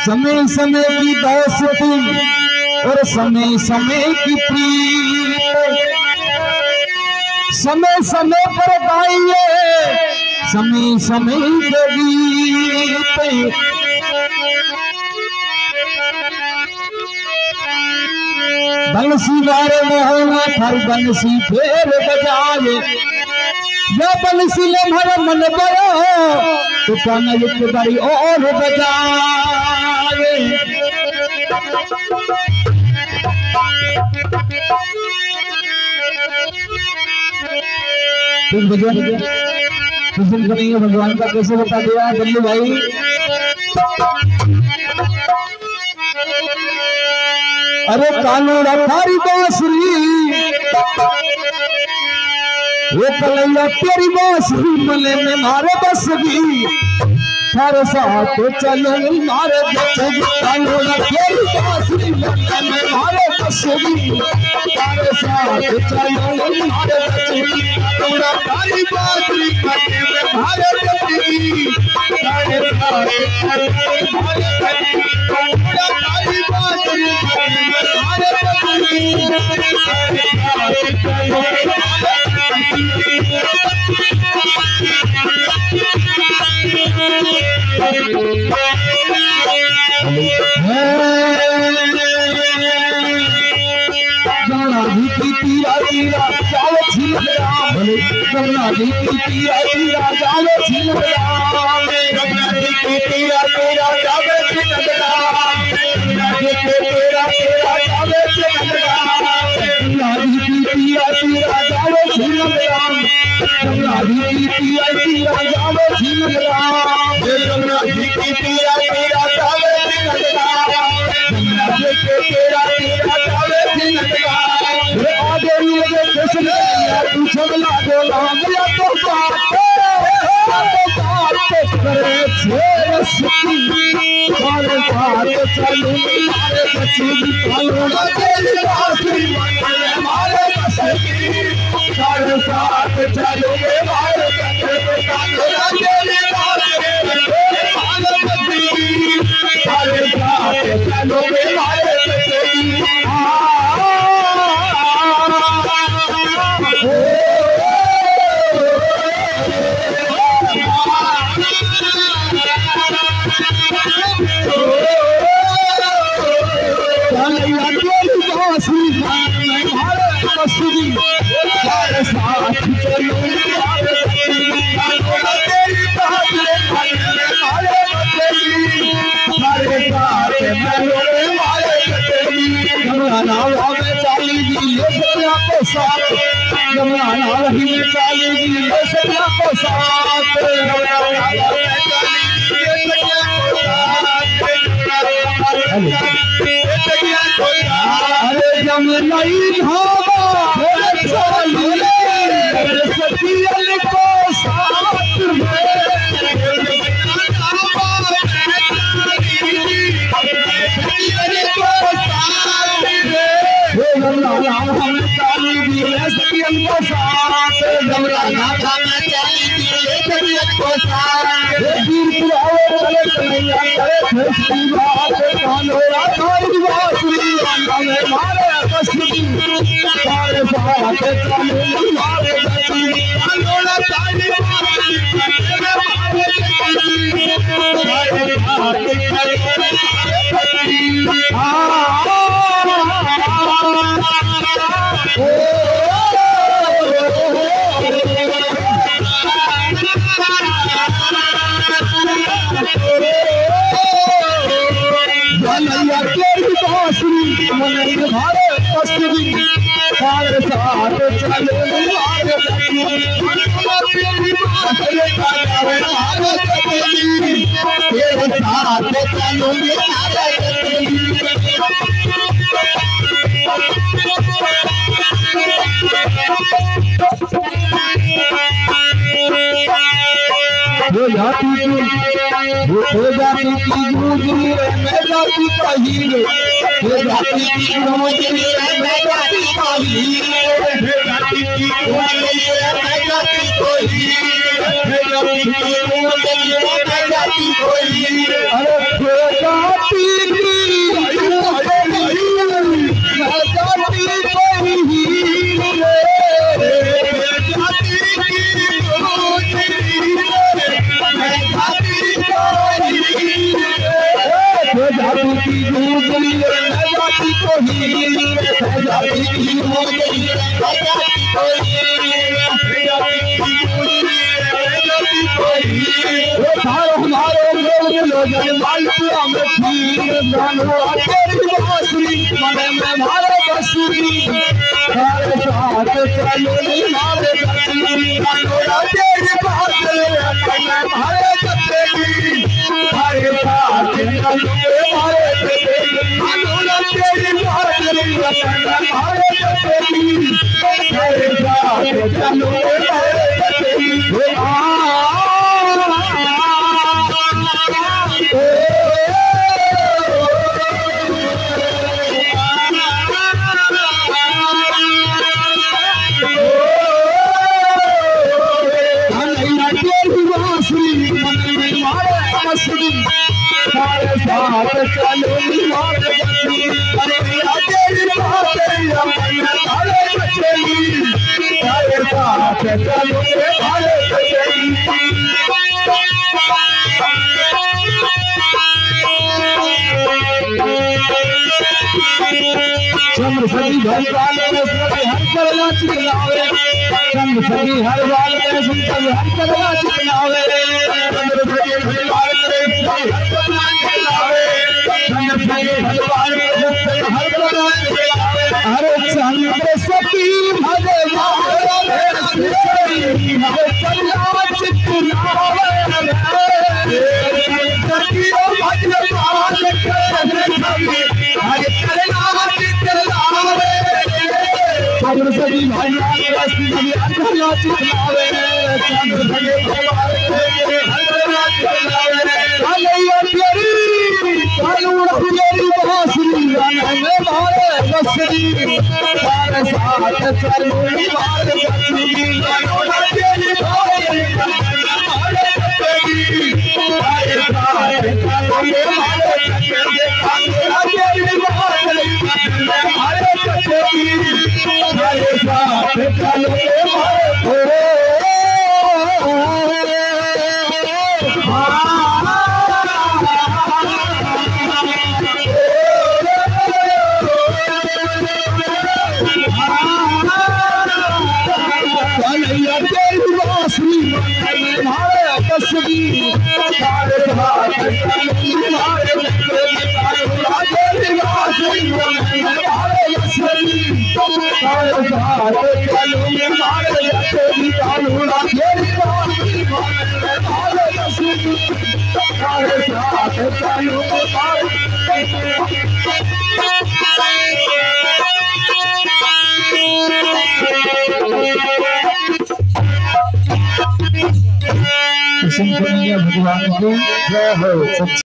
समय समय की दोस्ती और समय समय की प्रीत, समय समय पर गाइए समय समय के गीत। बंसी वारे में होना थारी बंसी फेर बजाए, या बंसी ले भर मन बड़ा तो काना एक बारी और बजाए। भजन करेंगे भगवान का, कैसे बता दिया बल्लू भाई। अरे कानूड़ा थारी बांसुरी, वो कलैया तेरी बांसुरी मले में मारे बसगी, थारे साथ चलो मारे बसगी। कानूड़ा तेरी बांसुरी मले में मारे बसगी, थारे साथ चलो मारे बसगी। कानूड़ा थारी बांसुरी मले में मारे बसगी, थारे साथ चलो मारे बसगी। कानूड़ा थारी बांसुरी मले में मारे बसगी, थारे साथ चलो गंगा जी की तीरा तीरा जाओ छिलराम, गंगा जी की तीरा तीरा जाओ छिलराम, गंगा जी की तीरा तीरा जाओ छिलराम, गंगा जी की तीरा तीरा जाओ छिलराम, गंगा जी की तीरा तीरा जाओ छिलराम, गंगा जी की तीरा तीरा जाओ छिलराम, गंगा जी की तीरा तीरा जाओ छिलराम, गंगा जी की तीरा तीरा जाओ छिलराम। आगे लगे कृष्ण तू छगला बोला गया तो बात करे छेड़ सकी, सारे बात चलू मारे बच्ची कानूड़ा तेरी बांसुरी मले मारे बसगी, सारे साथ चलू मारे बच्ची कानूड़ा तेरी बांसुरी मारे बसगी, सारे साथ चलू मारे बसगी। अरे जम नहीं सतियल को साथ हमें चाली दी सतियल को साथ, को साथ चले कन्हैया करे बात कानूड़ा थारी बांसुरी में मारे बसगी, सारे साथ चलो मारे बसगी, कानूड़ा थारी बांसुरी में मारे बसगी, सारे साथ कन्हैया तेरी बांसुरी मले मारे बसगी, सारे साथ चलो मारे बसगी, कानूड़ा तेरी बांसुरी मले मारे बसगी, तेरे साथ चलो मारे बसगी। जाती की गुजरी मैं जाती का हीरे ये जाती की गुजरी मैं जाती का हीरे ये जाति की गुजरी मैं जाति को हीरे ये जाति की गुजरी मैं जाति को हीरे अरे जाति की चंद्र सभी हर बाल में हर करना चितलावे चंद्र सभी हर बाल में सुनकर हर करना चितलावे चंद्र सभी हर बाल में हर करना चितलावे चंद्र सभी हर बाल में हर करना चितलावे अरे चंद्र सभी भगवान हर करना चितलावे चंद्र सभी भाई सभी अंधला चितलावे चंद्र सभी भगवान अंधला चितलावे कलैया तेरी कालूड़ा तेरी बांसुरी गाने मारे बसरी सारे साथ चलो मारे बसरी कालूड़ा तेरी बांसुरी मारे बसरी सारे साथ चलो मारे बसरी कालूड़ा तेरी बांसुरी मारे बसरी सारे साथ चलो मारे भगवान को जय हो।